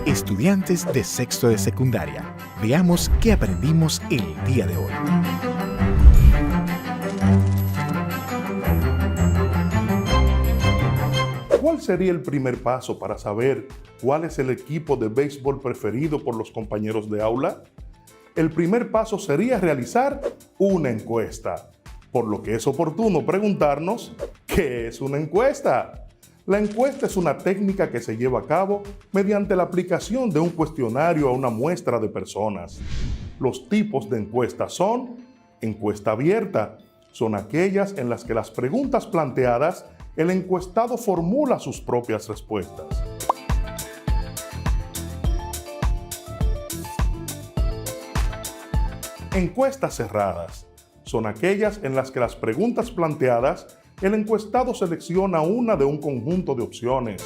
Estudiantes de sexto de secundaria, veamos qué aprendimos el día de hoy. ¿Cuál sería el primer paso para saber cuál es el equipo de béisbol preferido por los compañeros de aula? El primer paso sería realizar una encuesta, por lo que es oportuno preguntarnos, ¿qué es una encuesta? La encuesta es una técnica que se lleva a cabo mediante la aplicación de un cuestionario a una muestra de personas. Los tipos de encuestas son: encuesta abierta, son aquellas en las que las preguntas planteadas, el encuestado formula sus propias respuestas. Encuestas cerradas, son aquellas en las que las preguntas planteadas, el encuestado selecciona una de un conjunto de opciones.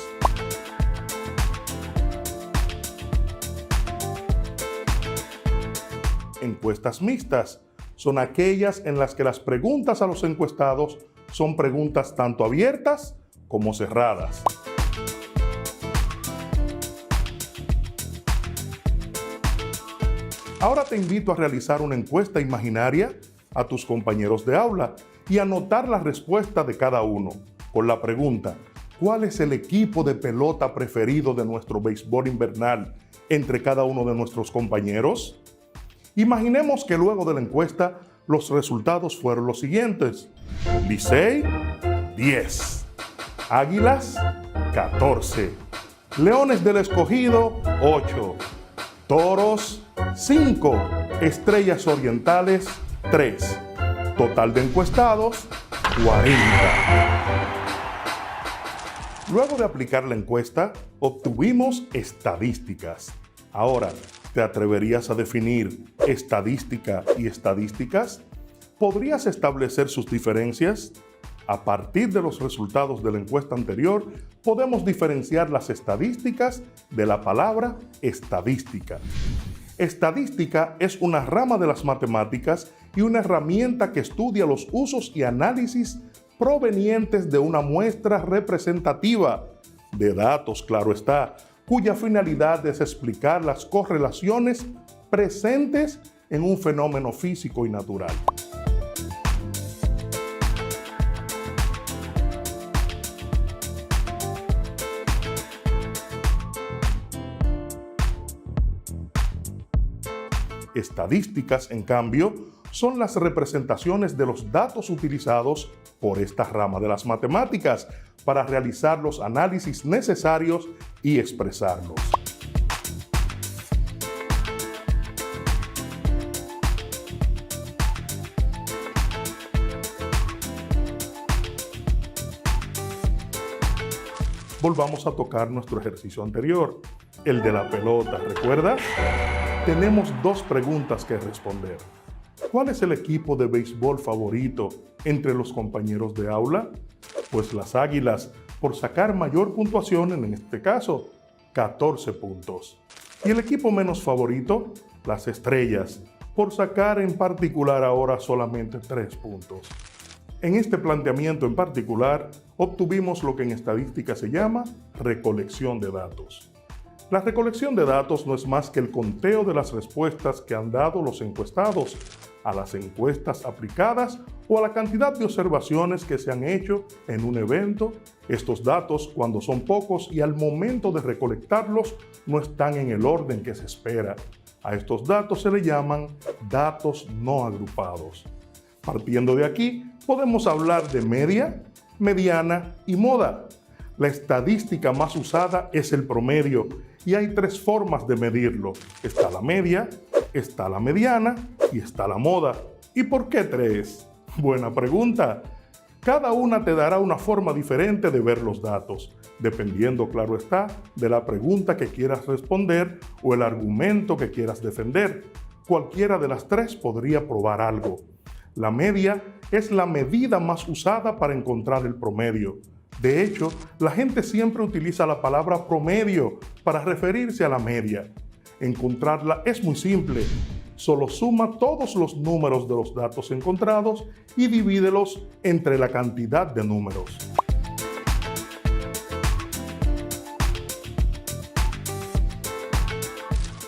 Encuestas mixtas son aquellas en las que las preguntas a los encuestados son preguntas tanto abiertas como cerradas. Ahora te invito a realizar una encuesta imaginaria a tus compañeros de aula y anotar la respuesta de cada uno, con la pregunta: ¿cuál es el equipo de pelota preferido de nuestro béisbol invernal entre cada uno de nuestros compañeros? Imaginemos que luego de la encuesta los resultados fueron los siguientes: Licey, 10, Águilas, 14, Leones del Escogido, 8, Toros, 5, Estrellas Orientales, 3. Total de encuestados, 40. Luego de aplicar la encuesta, obtuvimos estadísticas. Ahora, ¿te atreverías a definir estadística y estadísticas? ¿Podrías establecer sus diferencias? A partir de los resultados de la encuesta anterior, podemos diferenciar las estadísticas de la palabra estadística. Estadística es una rama de las matemáticas y una herramienta que estudia los usos y análisis provenientes de una muestra representativa de datos, claro está, cuya finalidad es explicar las correlaciones presentes en un fenómeno físico y natural. Estadísticas, en cambio, son las representaciones de los datos utilizados por esta rama de las matemáticas para realizar los análisis necesarios y expresarlos. Volvamos a tocar nuestro ejercicio anterior, el de la pelota, ¿recuerdas? Tenemos dos preguntas que responder. ¿Cuál es el equipo de béisbol favorito entre los compañeros de aula? Pues las Águilas, por sacar mayor puntuación, en este caso, 14 puntos. ¿Y el equipo menos favorito? Las Estrellas, por sacar en particular ahora solamente 3 puntos. En este planteamiento en particular, obtuvimos lo que en estadística se llama recolección de datos. La recolección de datos no es más que el conteo de las respuestas que han dado los encuestados a las encuestas aplicadas o a la cantidad de observaciones que se han hecho en un evento. Estos datos, cuando son pocos y al momento de recolectarlos, no están en el orden que se espera. A estos datos se le llaman datos no agrupados. Partiendo de aquí, podemos hablar de media, mediana y moda. La estadística más usada es el promedio y hay 3 formas de medirlo. Está la media, está la mediana y está la moda. ¿Y por qué 3? Buena pregunta. Cada una te dará una forma diferente de ver los datos, dependiendo, claro está, de la pregunta que quieras responder o el argumento que quieras defender. Cualquiera de las 3 podría probar algo. La media es la medida más usada para encontrar el promedio. De hecho, la gente siempre utiliza la palabra promedio para referirse a la media. Encontrarla es muy simple. Solo suma todos los números de los datos encontrados y divídelos entre la cantidad de números.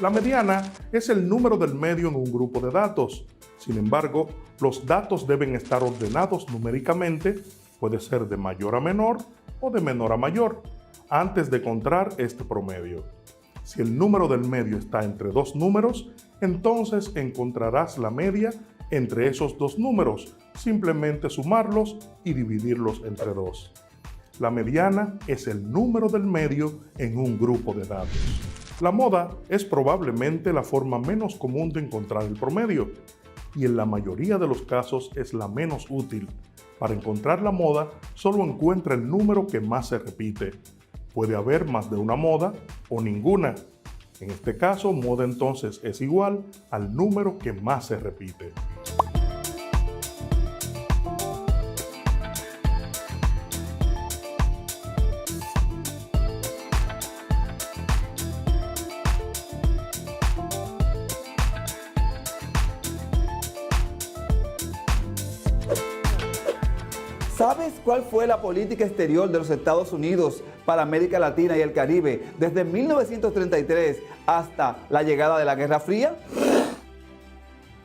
La mediana es el número del medio en un grupo de datos. Sin embargo, los datos deben estar ordenados numéricamente, puede ser de mayor a menor o de menor a mayor, antes de encontrar este promedio. Si el número del medio está entre dos números, entonces encontrarás la media entre esos dos números, simplemente sumarlos y dividirlos entre dos. La mediana es el número del medio en un grupo de datos. La moda es probablemente la forma menos común de encontrar el promedio y en la mayoría de los casos es la menos útil. Para encontrar la moda, solo encuentra el número que más se repite. Puede haber más de una moda o ninguna. En este caso, moda entonces es igual al número que más se repite. ¿Sabes cuál fue la política exterior de los Estados Unidos para América Latina y el Caribe desde 1933 hasta la llegada de la Guerra Fría?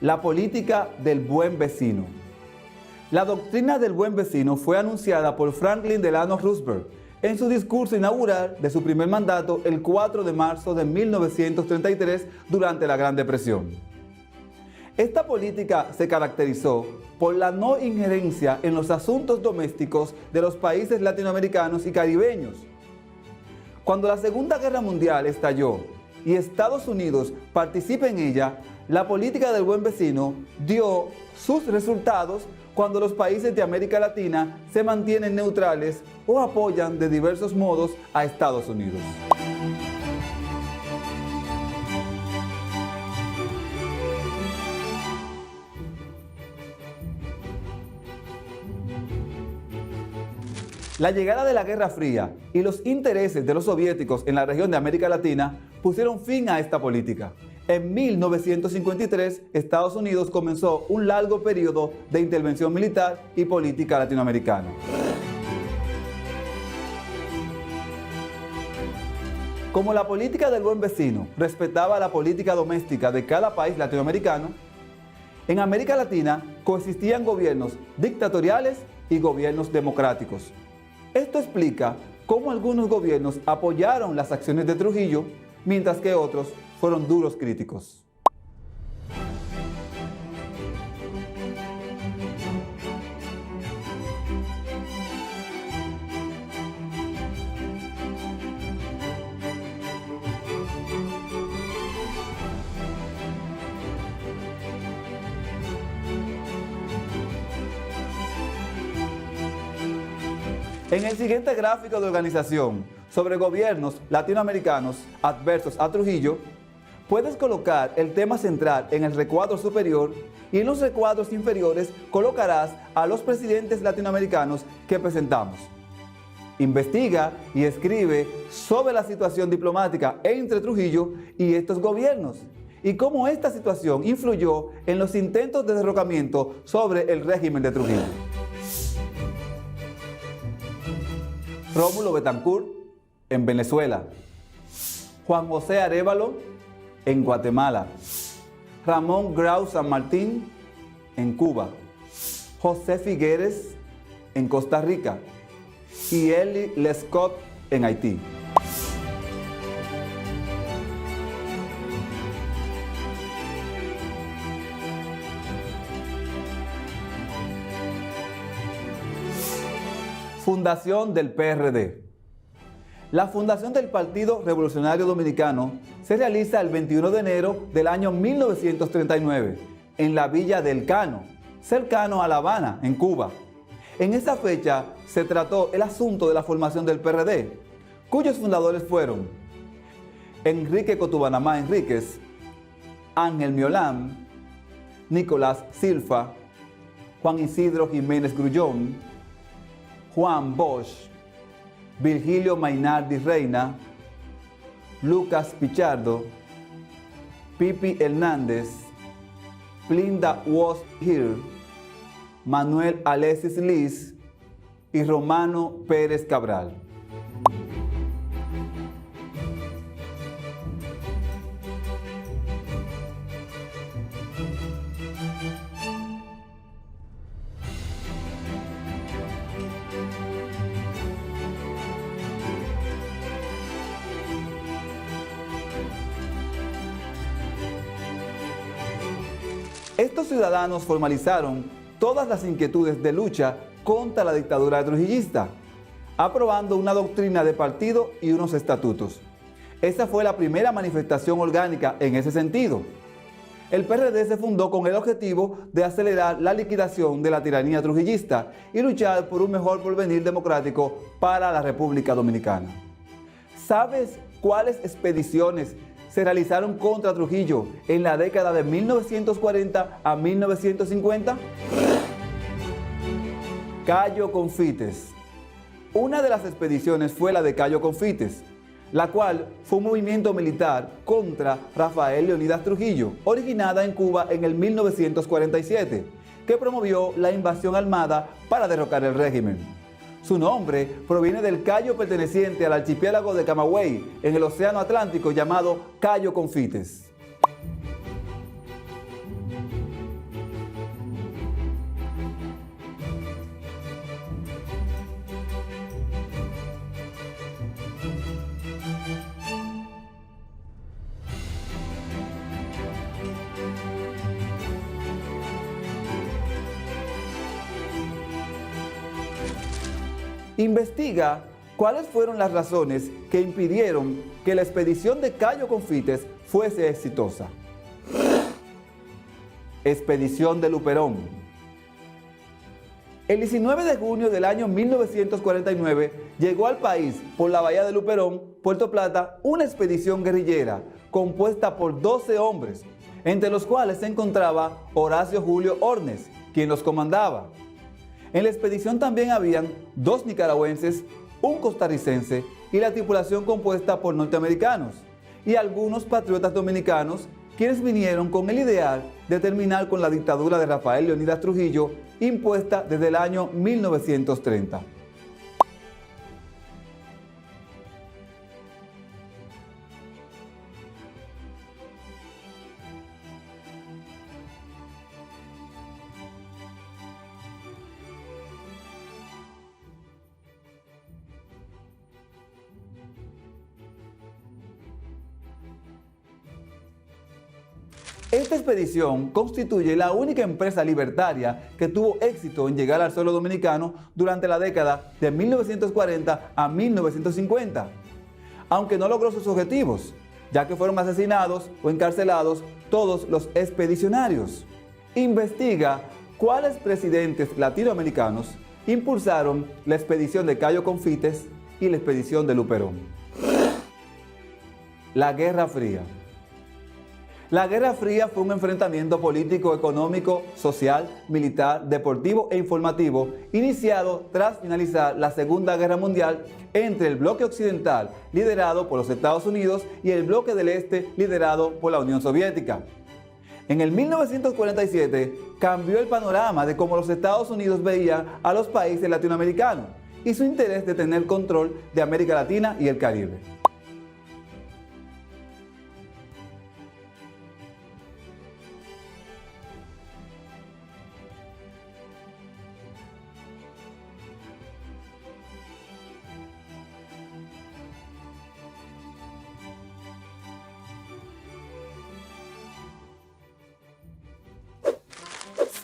La política del buen vecino. La doctrina del buen vecino fue anunciada por Franklin Delano Roosevelt en su discurso inaugural de su primer mandato el 4 de marzo de 1933 durante la Gran Depresión. Esta política se caracterizó por la no injerencia en los asuntos domésticos de los países latinoamericanos y caribeños. Cuando la Segunda Guerra Mundial estalló y Estados Unidos participa en ella, la política del buen vecino dio sus resultados cuando los países de América Latina se mantienen neutrales o apoyan de diversos modos a Estados Unidos. La llegada de la Guerra Fría y los intereses de los soviéticos en la región de América Latina pusieron fin a esta política. En 1953, Estados Unidos comenzó un largo periodo de intervención militar y política latinoamericana. Como la política del buen vecino respetaba la política doméstica de cada país latinoamericano, en América Latina coexistían gobiernos dictatoriales y gobiernos democráticos. Esto explica cómo algunos gobiernos apoyaron las acciones de Trujillo, mientras que otros fueron duros críticos. En el siguiente gráfico de organización sobre gobiernos latinoamericanos adversos a Trujillo, puedes colocar el tema central en el recuadro superior y en los recuadros inferiores colocarás a los presidentes latinoamericanos que presentamos. Investiga y escribe sobre la situación diplomática entre Trujillo y estos gobiernos y cómo esta situación influyó en los intentos de derrocamiento sobre el régimen de Trujillo. Rómulo Betancourt, en Venezuela. Juan José Arévalo, en Guatemala. Ramón Grau San Martín, en Cuba. José Figueres, en Costa Rica. Y Eli Lescott, en Haití. Fundación del PRD. La fundación del Partido Revolucionario Dominicano se realiza el 21 de enero del año 1939 en la villa del Cano, cercano a La Habana, en Cuba. En esa fecha se trató el asunto de la formación del PRD, cuyos fundadores fueron Enrique Cotubanamá Enríquez, Ángel Miolán, Nicolás Silfa, Juan Isidro Jiménez Grullón, Juan Bosch, Virgilio Mainardi Reina, Lucas Pichardo, Pipi Hernández, Plinda Was Here, Manuel Alexis Liz y Romano Pérez Cabral. Estos ciudadanos formalizaron todas las inquietudes de lucha contra la dictadura trujillista, aprobando una doctrina de partido y unos estatutos. Esa fue la primera manifestación orgánica en ese sentido. El PRD se fundó con el objetivo de acelerar la liquidación de la tiranía trujillista y luchar por un mejor porvenir democrático para la República Dominicana. ¿Sabes cuáles expediciones se realizaron contra Trujillo en la década de 1940 a 1950? Cayo Confites. Una de las expediciones fue la de Cayo Confites, la cual fue un movimiento militar contra Rafael Leónidas Trujillo, originada en Cuba en el 1947, que promovió la invasión armada para derrocar el régimen. Su nombre proviene del cayo perteneciente al archipiélago de Camagüey, en el Océano Atlántico, llamado Cayo Confites. Investiga cuáles fueron las razones que impidieron que la expedición de Cayo Confites fuese exitosa. Expedición de Luperón. El 19 de junio del año 1949 llegó al país por la bahía de Luperón, Puerto Plata, una expedición guerrillera compuesta por 12 hombres, entre los cuales se encontraba Horacio Julio Ornes, quien los comandaba. En la expedición también habían 2 nicaragüenses, un costarricense y la tripulación compuesta por norteamericanos y algunos patriotas dominicanos, quienes vinieron con el ideal de terminar con la dictadura de Rafael Leónidas Trujillo impuesta desde el año 1930. Esta expedición constituye la única empresa libertaria que tuvo éxito en llegar al suelo dominicano durante la década de 1940 a 1950, aunque no logró sus objetivos, ya que fueron asesinados o encarcelados todos los expedicionarios. Investiga cuáles presidentes latinoamericanos impulsaron la expedición de Cayo Confites y la expedición de Luperón. La Guerra Fría. La Guerra Fría fue un enfrentamiento político, económico, social, militar, deportivo e informativo iniciado tras finalizar la Segunda Guerra Mundial entre el bloque occidental liderado por los Estados Unidos y el bloque del este liderado por la Unión Soviética. En el 1947 cambió el panorama de cómo los Estados Unidos veían a los países latinoamericanos y su interés de tener control de América Latina y el Caribe.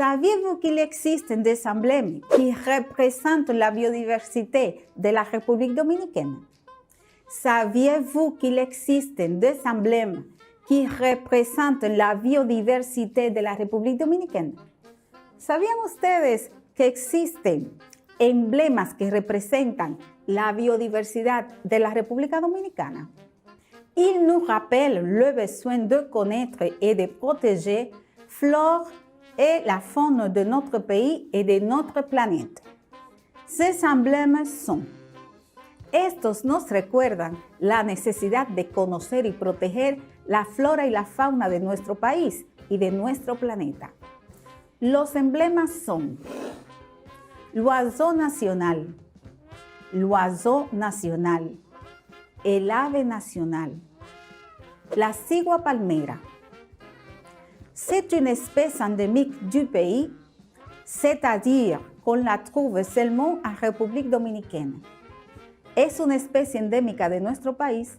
Saviez-vous qu'il existe des emblèmes qui représentent la biodiversité de la République dominicaine? Saviez-vous qu'il existe des emblèmes qui représentent la biodiversité de la República Dominicana? ¿Sabían ustedes que existen emblemas que representan la biodiversidad de la República Dominicana? Ils nous rappellent le besoin de connaître et de protéger flore et la faune de notre pays et de notre planète. Ces emblèmes sont: estos nos recuerdan la necesidad de conocer y proteger la flora y la fauna de nuestro país y de nuestro planeta. Los emblemas son l'oiseau national, el ave nacional, la cigua palmera. C'est une espèce endémique du pays, c'est-à-dire qu'on la trouve seulement en République Dominicaine. Es una especie endémica de nuestro país.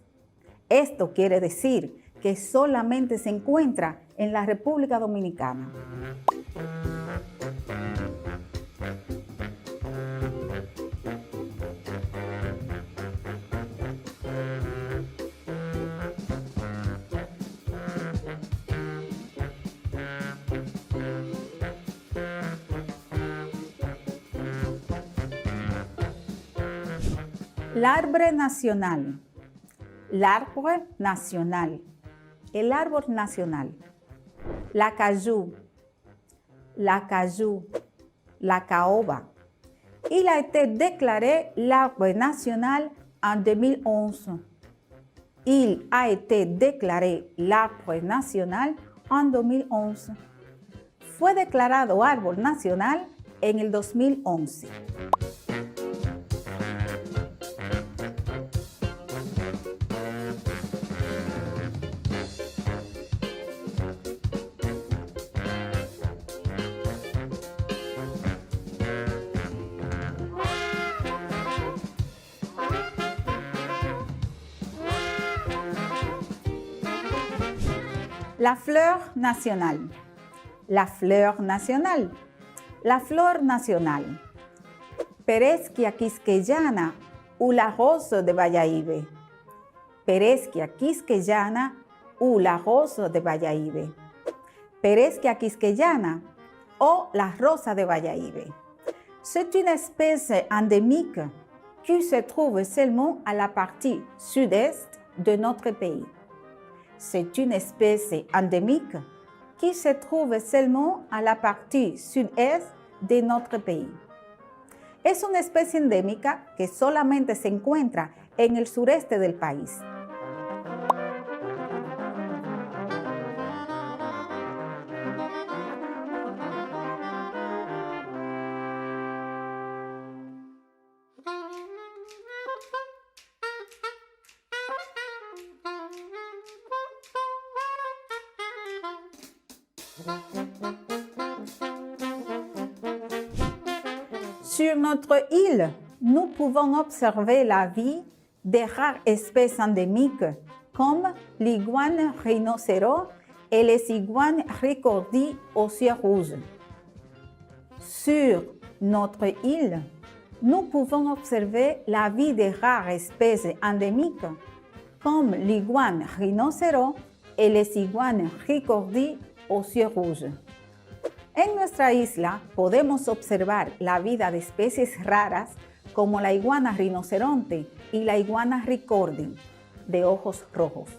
Esto quiere decir que solamente se encuentra en la República Dominicana. L'arbre nacional. L'arbre nacional. El árbol nacional. La cayú. La cayú. La caoba. Il a été déclaré l'arbre national en 2011. Il a été déclaré l'arbre national en 2011. Fue declarado árbol nacional en el 2011. La fleur nationale. La fleur nationale. La flor nacional. Peresquia quisqueyana ou la rose de Valladolid. Peresquia quisqueyana ou la rose de Valladolid. Peresquia quisqueyana o la rosa de Valladolid. C'est une espèce endémique qui se trouve seulement à la partie sud-est de notre pays. C'est une espèce endémique qui se trouve seulement à la partie sud-est de notre pays. Es una especie endémica que solamente se encuentra en el sureste del país. Sur notre île, nous pouvons observer la vie de rares espèces endémiques comme l'iguane rhinocéros et les iguanes ricordis aux yeux rouges. Sur notre île, nous pouvons observer la vie de rares espèces endémiques comme l'iguane rhinocéros et les iguanes ricordis aux yeux rouges. En nuestra isla podemos observar la vida de especies raras como la iguana rinoceronte y la iguana ricordi, de ojos rojos.